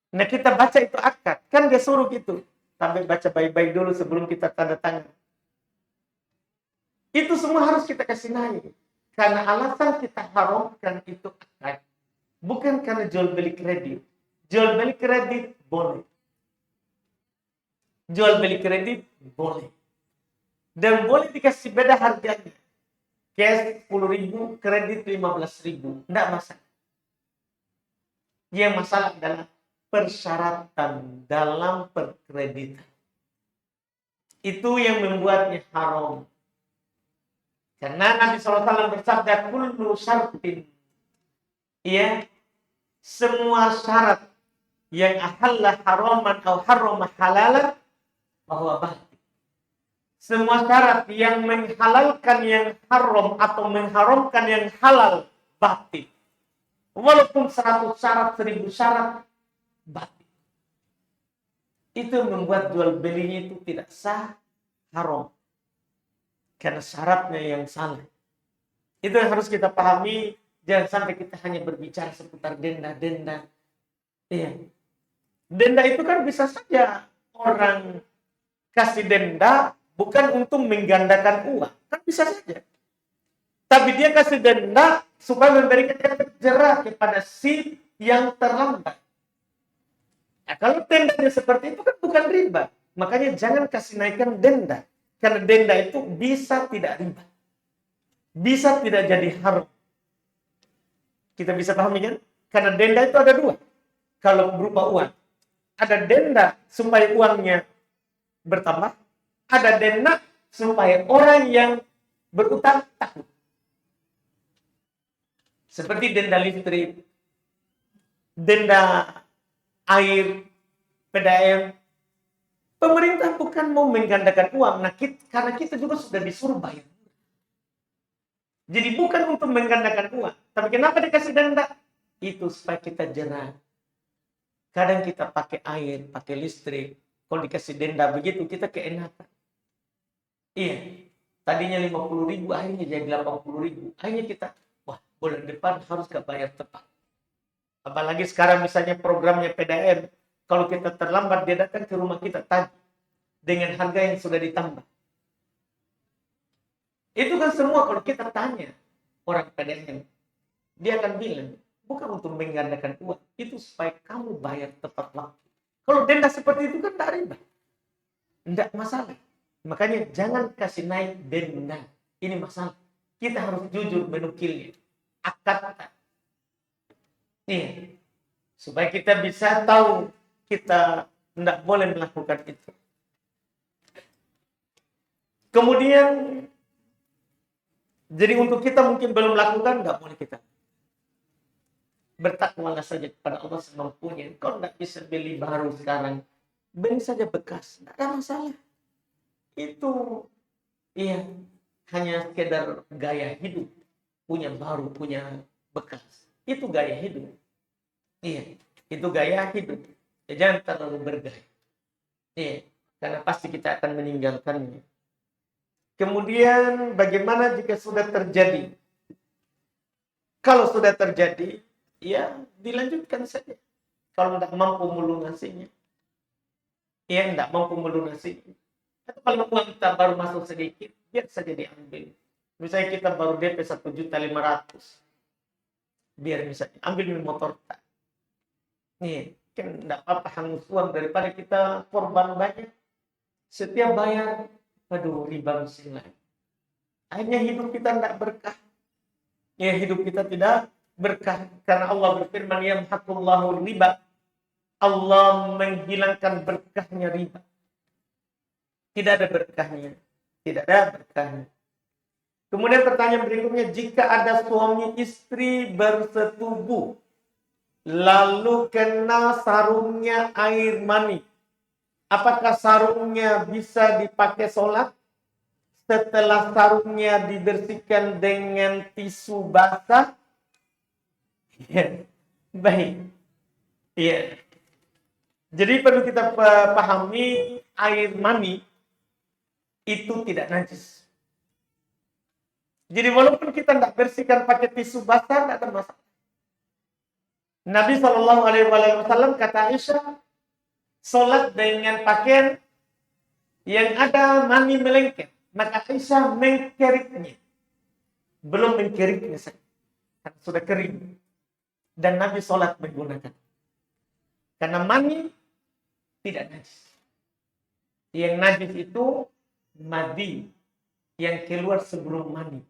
Nah, kita baca itu akad. Kan dia suruh gitu. Tapi baca baik-baik dulu sebelum kita tanda tangan. Itu semua harus kita kasih naik. Karena alasan kita haramkan itu akad. Bukan karena jual beli kredit. Jual beli kredit boleh. Jual beli kredit boleh. Dan boleh dikasih beda harganya. Cash 10.000, kredit 15.000. Tidak masalah. Yang masalah adalah persyaratan dalam perkreditan. Itu yang membuatnya haram. Karena Nabi SAW bersabda, kullu syartin. Ya, semua syarat yang ahalla haraman atau harrama halalan, bahwa batil. Semua syarat yang menghalalkan yang haram atau mengharamkan yang halal, batil. Walaupun 100 syarat, 1000 syarat, batil. Itu membuat jual belinya itu tidak sah, haram. Karena syaratnya yang salah. Itu yang harus kita pahami. Jangan sampai kita hanya berbicara seputar denda-denda. Iya. Denda itu kan bisa saja orang kasih denda bukan untuk menggandakan uang. Kan bisa saja. Tapi dia kasih denda supaya memberikan efek jerah kepada si yang terlambat. Nah, kalau dendanya seperti itu kan bukan riba. Makanya jangan kasih naikkan denda. Karena denda itu bisa tidak riba. Bisa tidak jadi haram. Kita bisa pahami kan? Karena denda itu ada dua. Kalau berupa uang. Ada denda supaya uangnya bertambah. Ada denda supaya orang yang berutang takut. Seperti denda listrik, denda air, PDAM. Pemerintah bukan mau menggandakan uang, karena kita juga sudah disuruh bayar. Jadi bukan untuk menggandakan uang. Tapi kenapa dikasih denda? Itu supaya kita jerah. Kadang kita pakai air, pakai listrik. Kalau dikasih denda begitu, kita keenakan. Iya. Tadinya 50.000, akhirnya jadi 80.000. Akhirnya kita, wah, bulan depan harus bayar tepat. Apalagi sekarang misalnya programnya PDAM. Kalau kita terlambat, dia datang ke rumah kita tadi. Dengan harga yang sudah ditambah. Itu kan semua kalau kita tanya orang PDAM. Dia akan bilang, bukan untuk menggandakan uang. Itu supaya kamu bayar tepat waktu. Kalau denda seperti itu kan tidak riba. Tidak masalah. Makanya jangan kasih naik denda. Ini masalah. Kita harus jujur menukilnya. Akad. Iya. Supaya kita bisa tahu kita tidak boleh melakukan itu. Kemudian, jadi untuk kita mungkin belum melakukan, tidak boleh kita. Bertakwalah saja kepada Allah semampunya. Kau tidak bisa beli baru sekarang, beli saja bekas, tidak ada masalah. Itu iya, hanya sekedar gaya hidup, punya baru, punya bekas. Itu gaya hidup. Iya, itu gaya hidup. Ya, jangan terlalu bergaya. Iya, karena pasti kita akan meninggalkannya. Kemudian bagaimana jika sudah terjadi? Kalau sudah terjadi, ya dilanjutkan saja. Kalau tidak mampu melunasinya, ya tidak mampu melunasinya. Atau kalau uang kita baru masuk sedikit, biar saja diambil. Misalnya kita baru DP 1.500.000, biar misalnya ambil motor tak. Nih, kan tidak apa-apa hangus uang daripada kita korban banyak. Setiap bayar, aduh riba mesin lagi. Akhirnya hidup kita tidak berkah. Ya, hidup kita tidak berkah. Karena Allah berfirman, yamhaqullahu riba. Allah menghilangkan berkahnya riba. Tidak ada berkahnya. Tidak ada berkahnya. Kemudian pertanyaan berikutnya, jika ada suami istri bersetubuh, lalu kena sarungnya air mani, apakah sarungnya bisa dipakai sholat? Setelah sarungnya dibersihkan dengan tisu basah? Ya, baik. Ya. Jadi perlu kita pahami, air mani itu tidak najis. Jadi walaupun kita tidak bersihkan pakai tisu basah, tidak ada masalah. Nabi SAW kata Aisyah, sholat dengan pakaian yang ada mani melengket. Maka Aisyah mengkeriknya. Belum mengkeriknya saja. Karena sudah kering. Dan Nabi sholat menggunakan. Karena mani tidak najis. Yang najis itu madi yang keluar sebelum mani.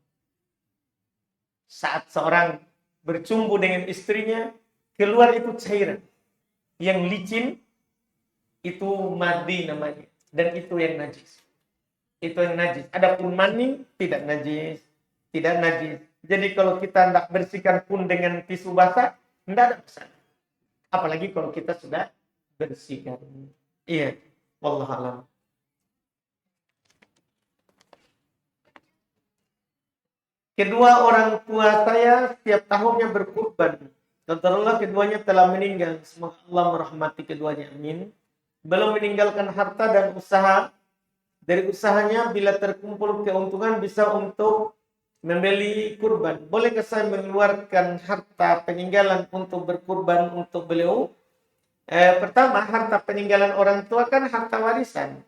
Saat seorang bercumbu dengan istrinya, keluar itu cairan. Yang licin, itu madi namanya. Dan itu yang najis. Itu yang najis. Adapun mani tidak najis. Tidak najis. Jadi kalau kita tidak bersihkan pun dengan tisu basah, tidak ada masalah. Apalagi kalau kita sudah bersihkan. Iya. Wallahualam. Kedua orang tua saya setiap tahunnya berkurban. Tentulah keduanya telah meninggal. Semoga Allah merahmati keduanya. Amin. Belum meninggalkan harta dan usaha. Dari usahanya bila terkumpul keuntungan bisa untuk membeli kurban. Bolehkah saya mengeluarkan harta peninggalan untuk berkurban untuk beliau? Pertama, harta peninggalan orang tua kan harta warisan.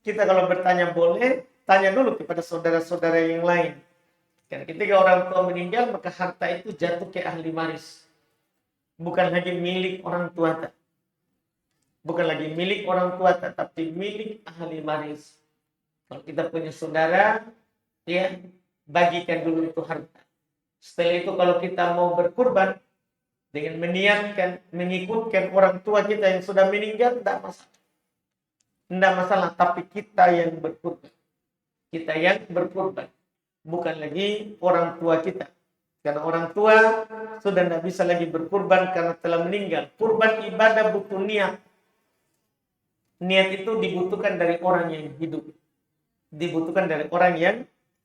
Kita kalau bertanya boleh, tanya dulu kepada saudara-saudara yang lain. Karena ketika orang tua meninggal, maka harta itu jatuh ke ahli waris. Bukan lagi milik orang tua. Bukan lagi milik orang tua, tetapi milik ahli waris. Kalau kita punya saudara, ya bagikan dulu itu harta. Setelah itu kalau kita mau berkurban, dengan meniatkan, mengikutkan orang tua kita yang sudah meninggal, tidak masalah. Tidak masalah, tapi kita yang berkurban. Kita yang berkurban. Bukan lagi orang tua kita. Karena orang tua sudah tidak bisa lagi berkurban karena telah meninggal. Kurban ibadah butuh niat. Niat itu dibutuhkan dari orang yang hidup. Dibutuhkan dari orang yang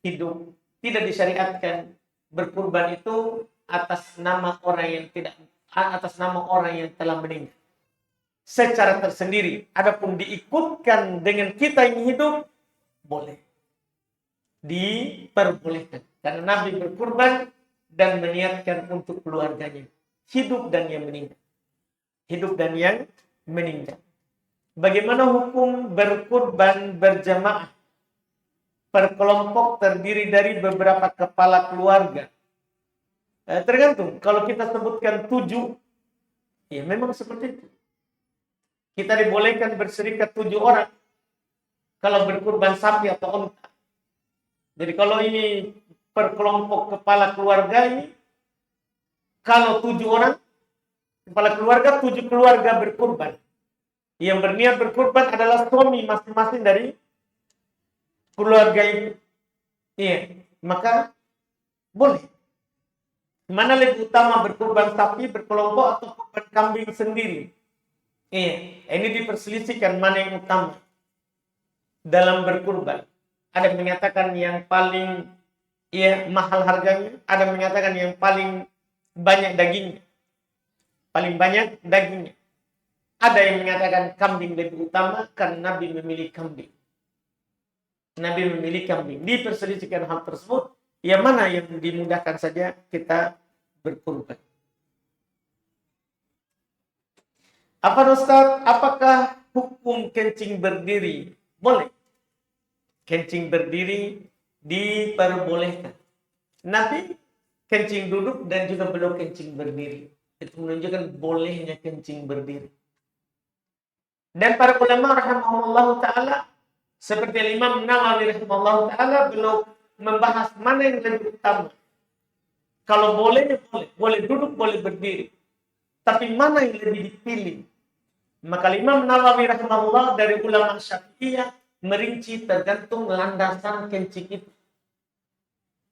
hidup. Tidak disyariatkan berkurban itu atas nama orang yang tidak, atas nama orang yang telah meninggal. Secara tersendiri. Adapun diikutkan dengan kita yang hidup, boleh. Diperbolehkan. Karena Nabi berkurban dan meniatkan untuk keluarganya. Hidup dan yang meninggal. Hidup dan yang meninggal. Bagaimana hukum berkurban berjamaah? Per kelompok terdiri dari beberapa kepala keluarga. Tergantung. Kalau kita sebutkan 7, ya memang seperti itu. Kita dibolehkan berserikat 7 orang. Kalau berkurban sapi atau unta. Jadi kalau ini per kelompok kepala keluarga ini, kalau 7 orang, kepala keluarga, 7 keluarga berkurban. Yang berniat berkurban adalah suami masing-masing dari keluarga itu. Iya, maka boleh. Mana lebih utama, berkurban sapi berkelompok atau kurban kambing sendiri? Ini diperselisihkan mana yang utama dalam berkurban. Ada yang menyatakan yang paling mahal harganya, ada yang menyatakan yang paling banyak dagingnya. Paling banyak dagingnya. Ada yang menyatakan kambing lebih utama karena Nabi memilih kambing. Nabi memilih kambing. Diperselisihkan hal tersebut. Yang mana yang dimudahkan saja kita berkurban. Apa Ustaz? Apakah hukum kencing berdiri? Boleh. Kencing berdiri diperbolehkan. Nabi kencing duduk dan juga belum kencing berdiri. Itu menunjukkan bolehnya kencing berdiri. Dan para ulama rahimahullah ta'ala, seperti Imam Nawawi rahimahullah ta'ala, belum membahas mana yang lebih utama. Kalau boleh, boleh duduk, boleh berdiri. Tapi mana yang lebih dipilih? Maka Imam Nawawi rahimahullah dari ulama Syafi'iyah merinci tergantung landasan kencing itu.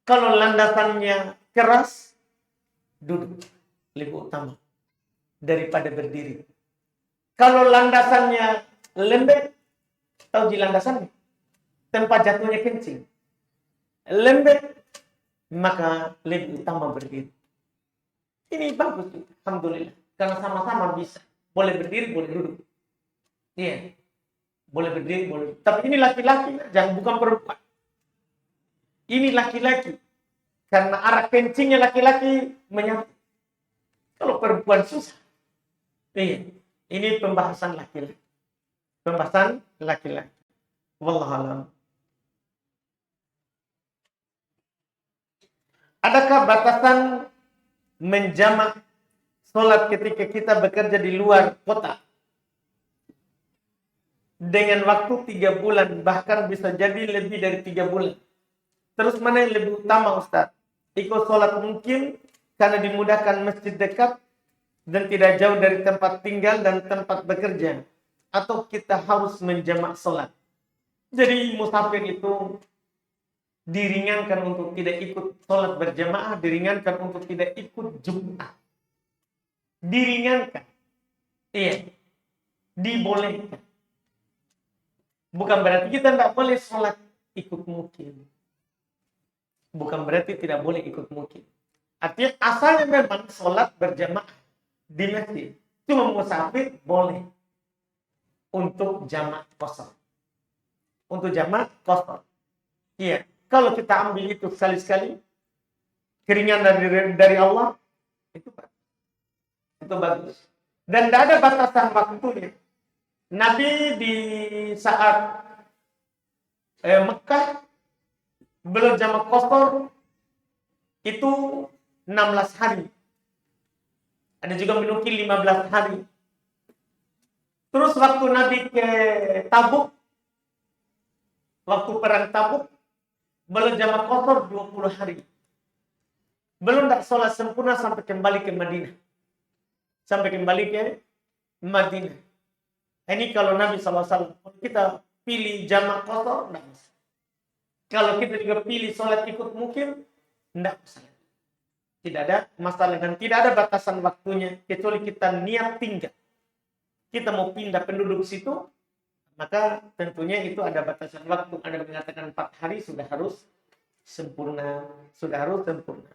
Kalau landasannya keras, duduk lebih utama daripada berdiri. Kalau landasannya lembek, tahu di landasannya tempat jatuhnya kencing lembek, maka lebih utama berdiri. Ini bagus, alhamdulillah, karena sama-sama bisa. Boleh berdiri, boleh duduk. Iya, boleh berdiri, boleh. Tapi ini laki-laki, jangan bukan perempuan. Ini laki-laki, karena arah kencingnya laki-laki menyatu. Kalau perempuan susah. Iya, ini pembahasan laki-laki. Pembahasan laki-laki. Wallahu a'lam. Adakah batasan menjamak sholat ketika kita bekerja di luar kota? Dengan waktu 3 bulan, bahkan bisa jadi lebih dari 3 bulan. Terus mana yang lebih utama Ustaz? Ikut sholat mungkin karena dimudahkan masjid dekat dan tidak jauh dari tempat tinggal dan tempat bekerja. Atau kita harus menjamak sholat. Jadi musafir itu diringankan untuk tidak ikut sholat berjamaah, diringankan untuk tidak ikut Jumat. Diringankan. Iya. Dibolehkan. Bukan berarti kita tidak boleh sholat ikut mukim. Bukan berarti tidak boleh ikut mukim. Artinya asalnya memang sholat berjamaah di masjid. Cuma musafir boleh. Untuk jamaah kosong. Untuk jamaah kosong. Iya. Kalau kita ambil itu sekali-sekali, keringanan dari Allah, itu bagus. Itu bagus. Dan tidak ada batasan waktunya. Nabi di saat Mekah, belum jamaah kosor, itu 16 hari. Ada juga menukil 15 hari. Terus waktu Nabi ke Tabuk, waktu perang Tabuk, belum jamaah kosor 20 hari. Belum tak sholat sempurna sampai kembali ke Madinah. Sampai kembali ke Madinah. Ini kalau Nabi SAW, kita pilih jamaah kosor, tidak usah. Kalau kita juga pilih sholat ikut mungkin, tidak usah. Tidak ada masalah dan tidak ada batasan waktunya, kecuali kita niat tinggal. Kita mau pindah penduduk situ, maka tentunya itu ada batasan waktu. Ada mengatakan 4 hari sudah harus sempurna. Sudah harus sempurna.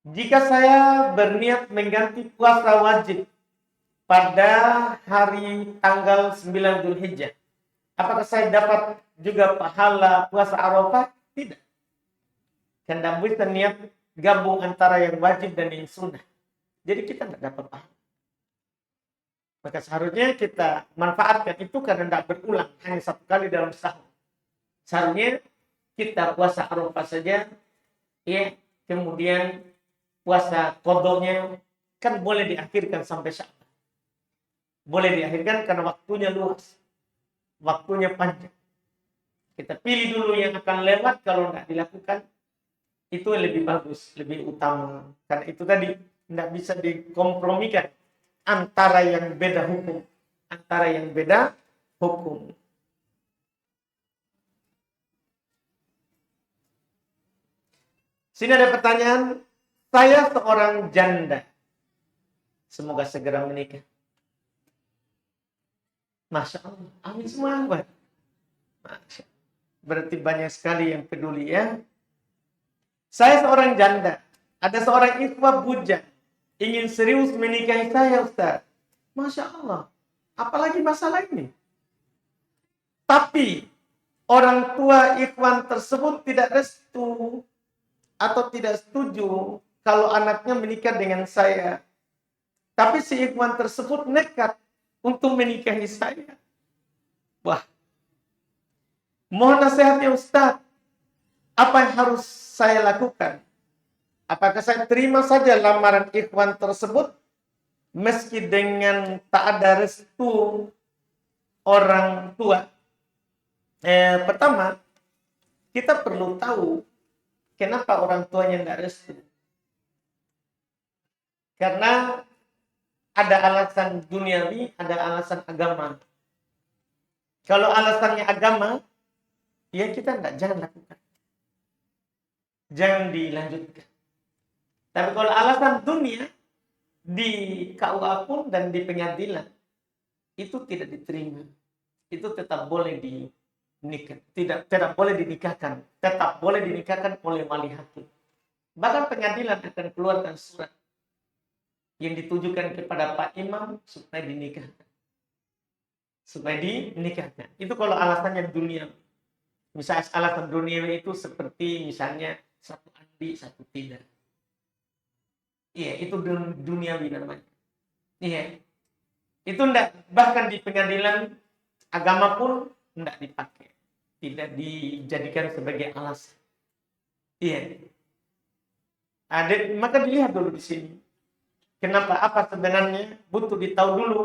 Jika saya berniat mengganti puasa wajib pada hari tanggal 9 Dzulhijjah, apakah saya dapat juga pahala puasa Arafah? Tidak. Karena bisa niat gabung antara yang wajib dan yang sunnah. Jadi kita tidak dapat pahala. Maka seharusnya kita manfaatkan itu karena tidak berulang. Hanya 1 kali dalam setahun. Seharusnya kita puasa Arafah saja. Ya, kemudian puasa qadanya kan boleh diakhirkan sampai Sya'ban. Boleh diakhirkan karena waktunya luas. Waktunya panjang. Kita pilih dulu yang akan lewat, kalau tidak dilakukan, itu lebih bagus, lebih utama. Karena itu tadi, tidak bisa dikompromikan antara yang beda hukum, antara yang beda hukum. Sini ada pertanyaan, saya seorang janda. Semoga segera menikah. Masya Allah, amin semua. Masya Allah. Berarti banyak sekali yang peduli ya. Saya seorang janda. Ada seorang ikhwah bujang ingin serius menikahi saya, Ustaz. Masya Allah. Apalagi masalah ini. Tapi orang tua ikhwan tersebut tidak restu atau tidak setuju kalau anaknya menikah dengan saya. Tapi si ikhwan tersebut nekat untuk menikahi saya. Wah. Mohon nasihatnya Ustaz. Apa yang harus saya lakukan? Apakah saya terima saja lamaran ikhwan tersebut meski dengan tak ada restu orang tua? Pertama, kita perlu tahu kenapa orang tuanya tidak restu. Karena ada alasan duniawi, ada alasan agama. Kalau alasannya agama, ya kita jangan lakukan. Jangan dilanjutkan. Tapi kalau alasan dunia, di KUA pun dan di pengadilan, itu tidak diterima. Itu tetap boleh dinikah. Tidak boleh dinikahkan. Tetap boleh dinikahkan oleh wali hakim. Bahkan pengadilan akan keluarkan surat yang ditujukan kepada Pak Imam supaya dinikahkan. Supaya dinikahkan. Itu kalau alasannya dunia. Misalnya alasan duniawi itu seperti misalnya satu andi, satu tidak. Iya, itu duniawi namanya. Iya. Itu enggak, bahkan di pengadilan agama pun enggak dipakai. Tidak dijadikan sebagai alasan. Iya. Maka dilihat dulu di sini. Kenapa? Apa sebenarnya? Butuh ditahu dulu.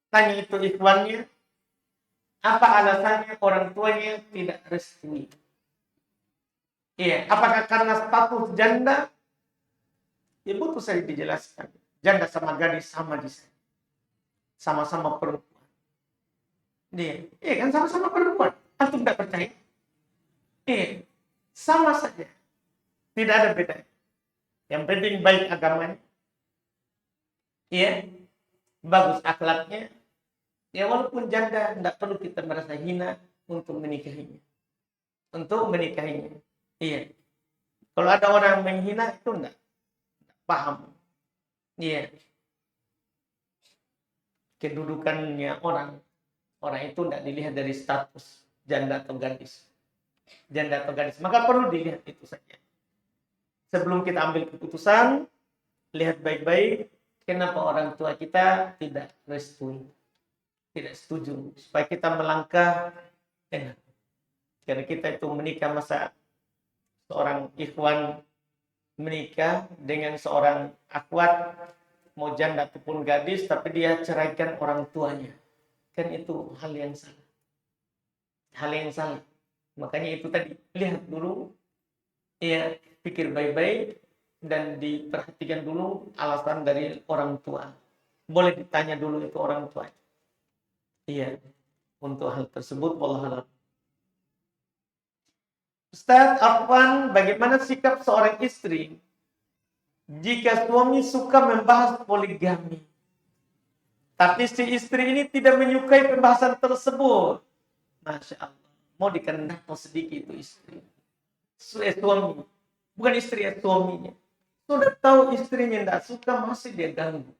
Tanya itu ikhwannya. Apa alasannya orang tuanya tidak restu? Iya. Apakah karena status janda? Ya butuh saya dijelaskan. Janda sama gadis sama di sana. Sama-sama perempuan. Iya kan sama-sama perempuan. Antum tidak percaya? Iya. Sama saja. Tidak ada beda. Yang penting baik agamanya. Iya. Bagus akhlaknya. Ya walaupun janda tidak perlu kita merasa hina untuk menikahinya. Untuk menikahinya. Iya. Kalau ada orang menghina itu enggak paham. Iya. Kedudukannya orang itu tidak dilihat dari status janda atau gadis. Janda atau gadis. Maka perlu dilihat itu saja. Sebelum kita ambil keputusan, lihat baik-baik kenapa orang tua kita tidak restu, tidak setuju supaya kita melangkah enak. Karena kita itu menikah, masa seorang ikhwan menikah dengan seorang akhwat, mau janda ataupun gadis, tapi dia ceraikan orang tuanya. Kan itu hal yang salah. Hal yang salah. Makanya itu tadi, lihat dulu, ya, pikir baik-baik, dan diperhatikan dulu alasan dari orang tua. Boleh ditanya dulu itu orang tua. Iya, untuk hal tersebut, wallahualam. Ustaz Afwan, bagaimana sikap seorang istri jika suami suka membahas poligami, tapi si istri ini tidak menyukai pembahasan tersebut? Masya Allah, mau dikendaki sedikit itu istri. Suami, bukan istri ya, suaminya. Sudah tahu istrinya tidak suka, masih dia ganggu.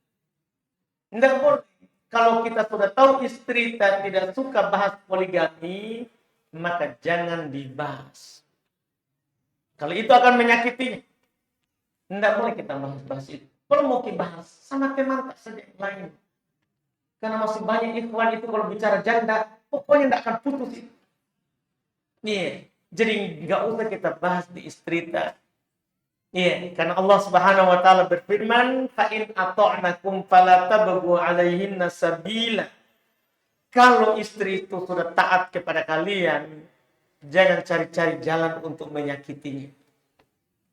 Tidak boleh. Kalau kita sudah tahu istri tidak suka bahas poligami, maka jangan dibahas. Kalau itu akan menyakitinya, tidak boleh kita bahas itu. Kalau mau dibahas, sama teman tak saja yang lain. Karena masih banyak ikhwan itu kalau bicara janda, pokoknya tidak akan putus itu. Iya, jadi nggak usah kita bahas di istri kita. Iya, karena Allah Subhanahu wa taala berfirman, "Fa in ata'nakum fala tabghu 'alaihinna sabila." Kalau istri itu sudah taat kepada kalian, jangan cari-cari jalan untuk menyakitinya.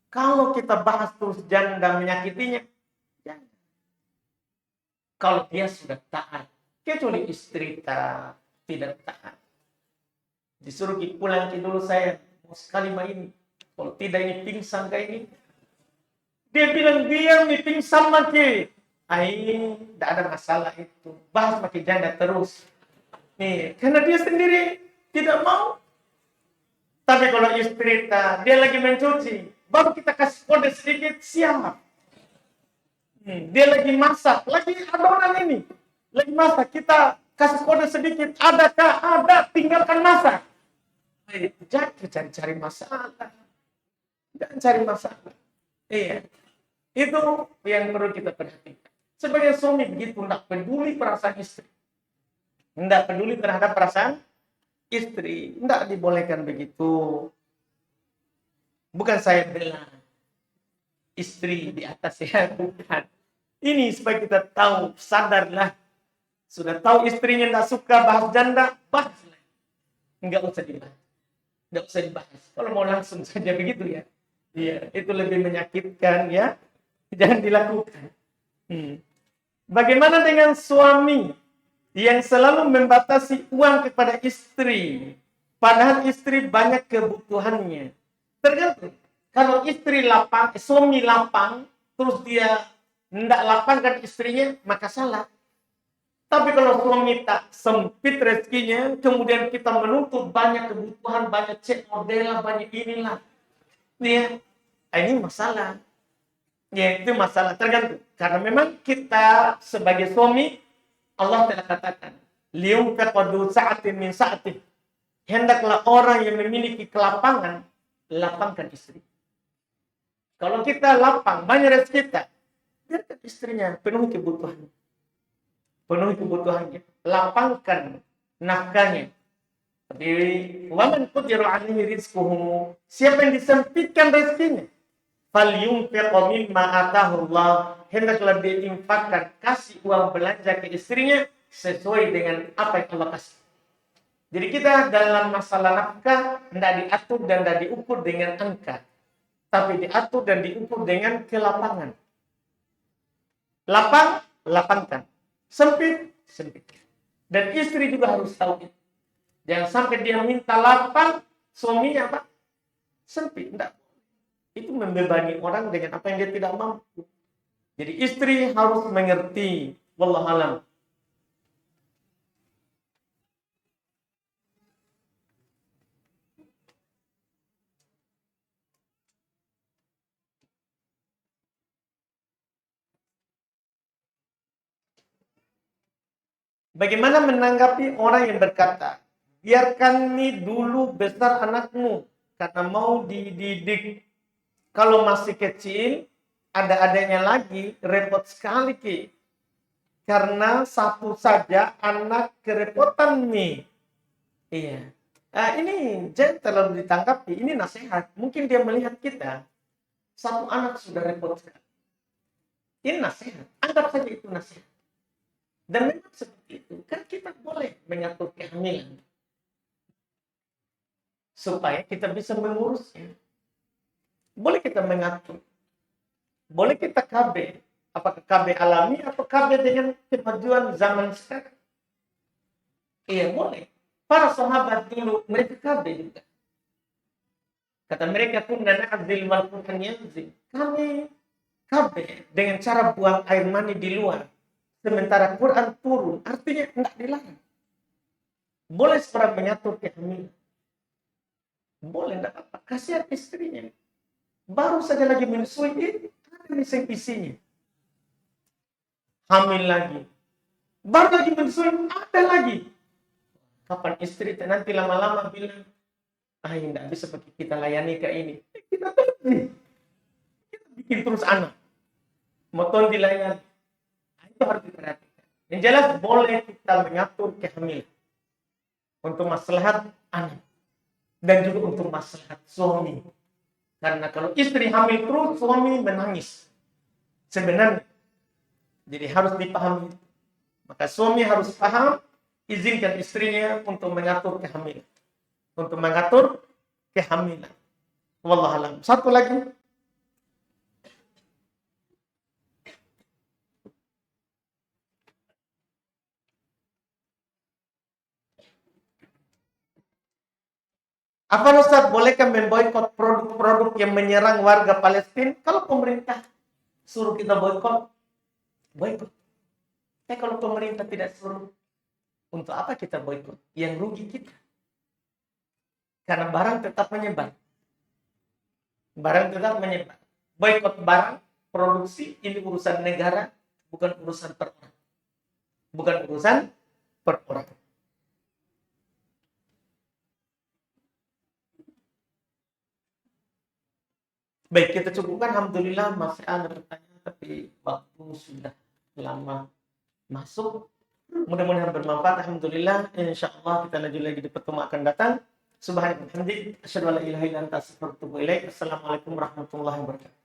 Kalau kita bahas terus janda menyakitinya, jangan. Kalau dia sudah taat, kecuali istri tidak taat. Disuruh pulang dulu saya, mau sekali main. Kalau tidak ini pingsan kayak ini. Dia bilang, dia nih pingsan maki. Ini tidak ada masalah itu. Bahas makin janda terus. Nih, karena dia sendiri tidak mau. Tapi kalau istri dia lagi mencuci, baru kita kasih kode sedikit, siap. Dia lagi masak, lagi adonan ini. Lagi masak, kita kasih kode sedikit, adakah? Ada, tinggalkan masak. Jangan cari masalah. Jangan cari masalah. Iya. Itu yang perlu kita perhatikan. Sebagai suami begitu, tidak peduli perasaan istri. Tidak peduli terhadap perasaan istri. Tidak dibolehkan begitu. Bukan saya bela istri di atas ya, bukan. Ini supaya kita tahu, sadarlah. Sudah tahu istrinya tidak suka bahas janda, bahaslah. Enggak usah dibahas. Enggak usah dibahas. Kalau mau langsung saja begitu ya. Iya, itu lebih menyakitkan ya. Jangan dilakukan. Bagaimana dengan suami yang selalu membatasi uang kepada istri, padahal istri banyak kebutuhannya? Tergantung. Kalau istri lapang, suami lapang, terus dia tidak lapangkan istrinya, maka salah. Tapi kalau suami tak sempit rezekinya, kemudian kita menuntut banyak kebutuhan, banyak cek model, banyak inilah, ya, ini masalah. Ya, itu masalah tergantung. Karena memang kita sebagai suami, Allah telah katakan, liyunfiqu sa'atin min sa'atih. Hendaklah orang yang memiliki kelapangan, lapangkan istri. Kalau kita lapang, banyak rezeki kita, biarkan istrinya penuhi kebutuhannya. Penuhi kebutuhannya. Lapangkan nafkahnya. Tapi, waman qudira 'alaihi rizquhu. Siapa yang disempitkan rezekinya? Falyunfiq mimma atahu Allah. Hendaklah dia infakkan, kasih uang belanja ke istrinya sesuai dengan apa yang Allah kasih. Jadi kita dalam masalah nafkah tidak diatur dan tidak diukur dengan angka, tapi diatur dan diukur dengan kelapangan. Lapang, lapangkan. Sempit, sempit. Dan istri juga harus tahu itu. Jangan sampai dia minta lapang, suaminya apa? Sempit, tidak. Itu membebani orang dengan apa yang dia tidak mampu. Jadi istri harus mengerti. Wallahu a'lam. Bagaimana menanggapi orang yang berkata, biarkan nih dulu besar anakmu karena mau dididik. Kalau masih kecil, ada adanya lagi, repot sekali Ki. Karena satu saja anak kerepotan nih. Iya. Ini jangan terlalu ditanggapi, ini nasihat. Mungkin dia melihat kita, satu anak sudah repot sekali. Ini nasihat, anggap saja itu nasihat. Dan memang seperti itu, kan kita boleh mengatur kehamilan. Supaya kita bisa mengurusnya. Boleh kita mengatur. Boleh kita KB. Apakah KB alami atau KB dengan kemajuan zaman sekarang? Iya, boleh. Para sahabat dulu, mereka KB juga. Kata mereka pun dan azil wal Qur'an yanzil. Kami KB dengan cara buang air mani di luar. Sementara Quran turun, artinya tidak dilarang. Boleh seorang mengatur kehamilan. Boleh, tidak apa. Kasihan istrinya. Baru saja lagi menyusui, ada isinya. Hamil lagi. Baru lagi menyusui, ada lagi. Kapan istri nanti lama-lama bilang, tidak bisa pakai kita layani ke ini. Kita terus. Kita bikin terus anak. Motor dilayani. Itu harus diperhatikan. Yang jelas boleh kita mengatur kehamilan. Untuk maslahat anak. Dan juga untuk maslahat suami. Karena kalau istri hamil terus, suami menangis. Sebenarnya. Jadi harus dipahami. Maka suami harus paham, izinkan istrinya untuk mengatur kehamilan. Untuk mengatur kehamilan. Wallahu a'lam. Satu lagi. Apa Ustaz, bolehkah memboikot produk-produk yang menyerang warga Palestina? Kalau pemerintah suruh kita boikot, boikot. Tapi kalau pemerintah tidak suruh, untuk apa kita boikot? Yang rugi kita. Karena barang tetap menyebar. Barang tetap menyebar. Boikot barang, produksi, ini urusan negara, bukan urusan per orang. Bukan urusan per orang. Baik, kita cukupkan. Alhamdulillah masih ada pertanyaan, tapi waktu sudah lama masuk. Mudah-mudahan bermanfaat. Alhamdulillah. Insyaallah kita lanjut lagi di pertemuan akan datang. Subhanallah. Asyhadu an la ilaha illa anta astaghfiruka wa atubu ilaik. Assalamualaikum warahmatullahi wabarakatuh.